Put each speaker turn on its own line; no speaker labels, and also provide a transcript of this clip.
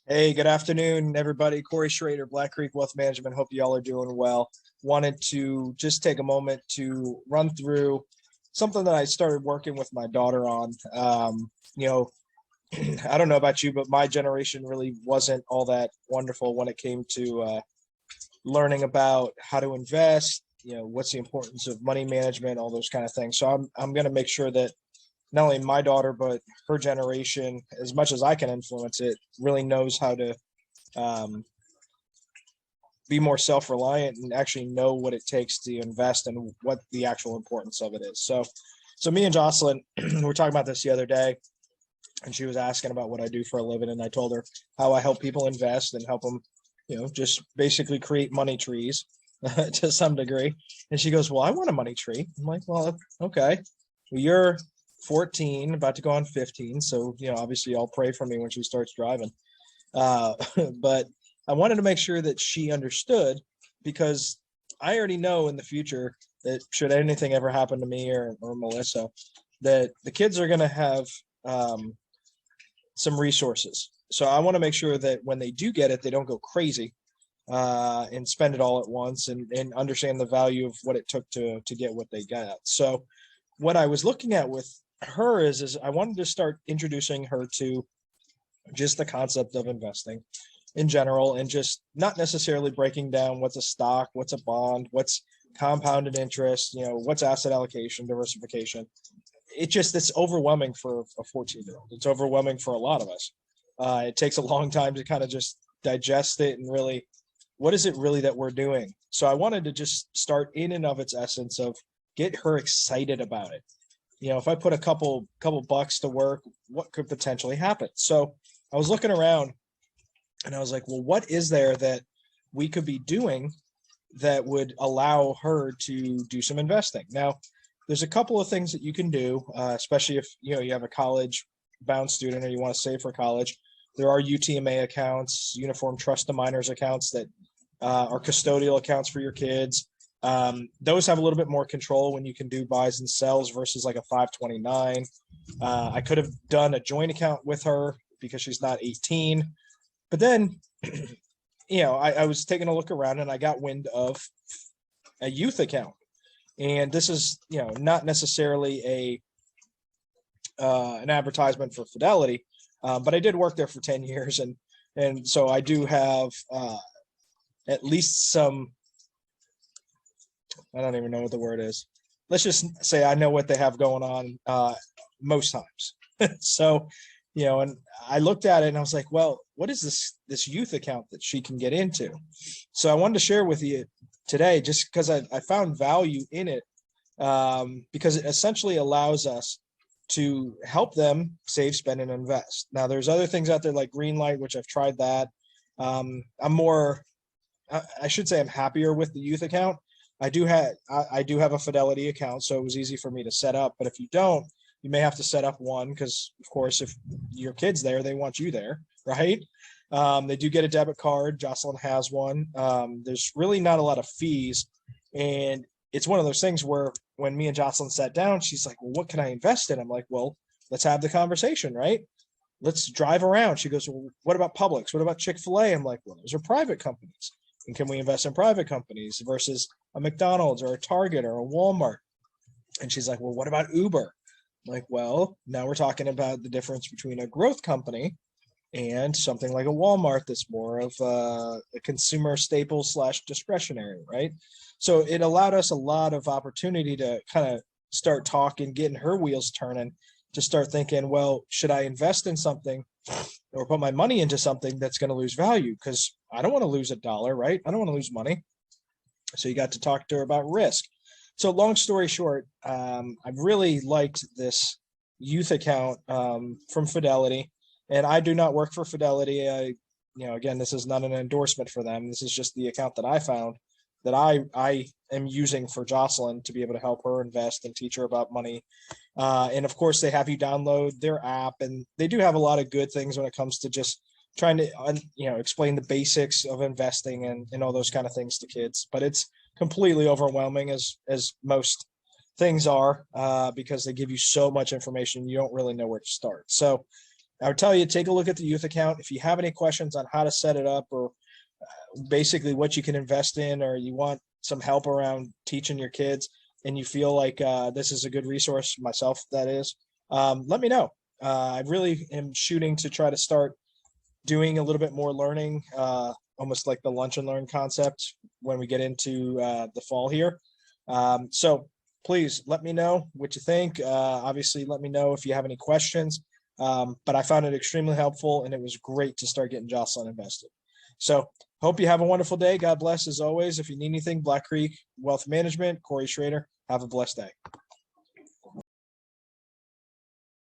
Hey, good afternoon, everybody. Corey Schrader, Black Creek Wealth Management. Hope you all are doing well. Wanted to just take a moment to run through something that I started working with my daughter on. You know, I don't know about you, but my generation really wasn't all that wonderful when it came to learning about how to invest. What's the importance of money management, all those kind of things. So I'm going to make sure that not only my daughter but her generation, as much as I can influence it, really knows how to um, be more self-reliant and actually know what it takes to invest and what the actual importance of it is. So me and Jocelyn we were talking about this the other day, and she was asking about what I do for a living, and I told her how I help people invest and help them, just basically create money trees to some degree. And she goes, "Well, I want a money tree." I'm like, "Well, okay. Well, you're 14, about to go on 15, so obviously, I'll pray for me when she starts driving." Uh, but I wanted to make sure that she understood, because I already know in the future that should anything ever happen to me or Melissa, that the kids are going to have um, some resources. So I want to make sure that when they do get it, they don't go crazy and spend it all at once, and understand the value of what it took to get what they got. So what I was looking at with her is I wanted to start introducing her to just the concept of investing in general, and just not necessarily breaking down what's a stock, what's a bond, what's compounded interest, what's asset allocation, diversification. It's overwhelming for a 14-year-old. It's overwhelming for a lot of us. It takes a long time to kind of just digest it and really, what is it really that we're doing? So I wanted to just start in and of its essence of get her excited about it. If I put a couple bucks to work, what could potentially happen? So I was looking around, and I was like, well, what is there that we could be doing that would allow her to do some investing? Now, there's a couple of things that you can do, especially if you have a college bound student or you want to save for college. There are UTMA accounts, Uniform Trust to Minors accounts, that are custodial accounts for your kids. Those have a little bit more control when you can do buys and sells versus like a 529. I could have done a joint account with her because she's not 18. But then, I was taking a look around, and I got wind of a youth account. And this is, not necessarily an advertisement for Fidelity, but I did work there for 10 years. And so I do have at least some, I don't even know what the word is. Let's just say I know what they have going on most times. So, and I looked at it and I was like, well, what is this youth account that she can get into? So I wanted to share with you today, just because I found value in it, because it essentially allows us to help them save, spend, and invest. Now, there's other things out there like Greenlight, which I've tried that. I should say I'm happier with the youth account. I do have a Fidelity account, so it was easy for me to set up. But if you don't, you may have to set up one, because, of course, if your kid's there, they want you there, right? They do get a debit card. Jocelyn has one. There's really not a lot of fees, and it's one of those things where when me and Jocelyn sat down, she's like, "Well, what can I invest in?" I'm like, "Well, let's have the conversation, right? Let's drive around." She goes, "Well, what about Publix? What about Chick-fil-A?" I'm like, "Well, those are private companies. And can we invest in private companies versus a McDonald's or a Target or a Walmart?" And she's like, "Well, what about Uber?" I'm like, "Well, now we're talking about the difference between a growth company and something like a Walmart that's more of a consumer staple slash discretionary, right?" So it allowed us a lot of opportunity to kind of start talking, getting her wheels turning, to start thinking, well, should I invest in something or put my money into something that's going to lose value? Because I don't want to lose a dollar, right? I don't want to lose money. So you got to talk to her about risk. So long story short, I really liked this youth account from Fidelity, and I do not work for Fidelity. Again, this is not an endorsement for them. This is just the account that I found that I am using for Jocelyn to be able to help her invest and teach her about money. And of course, they have you download their app, and they do have a lot of good things when it comes to just trying to explain the basics of investing and all those kind of things to kids. But it's completely overwhelming, as most things are, because they give you so much information, you don't really know where to start. So I would tell you, take a look at the youth account. If you have any questions on how to set it up or basically what you can invest in, or you want some help around teaching your kids and you feel like this is a good resource, myself, that is, let me know. I really am shooting to try to start doing a little bit more learning, almost like the lunch and learn concept when we get into the fall here. So please let me know what you think. Obviously, let me know if you have any questions. But I found it extremely helpful, and it was great to start getting Jocelyn invested. So hope you have a wonderful day. God bless as always. If you need anything, Black Creek Wealth Management, Corey Schrader. Have a blessed day.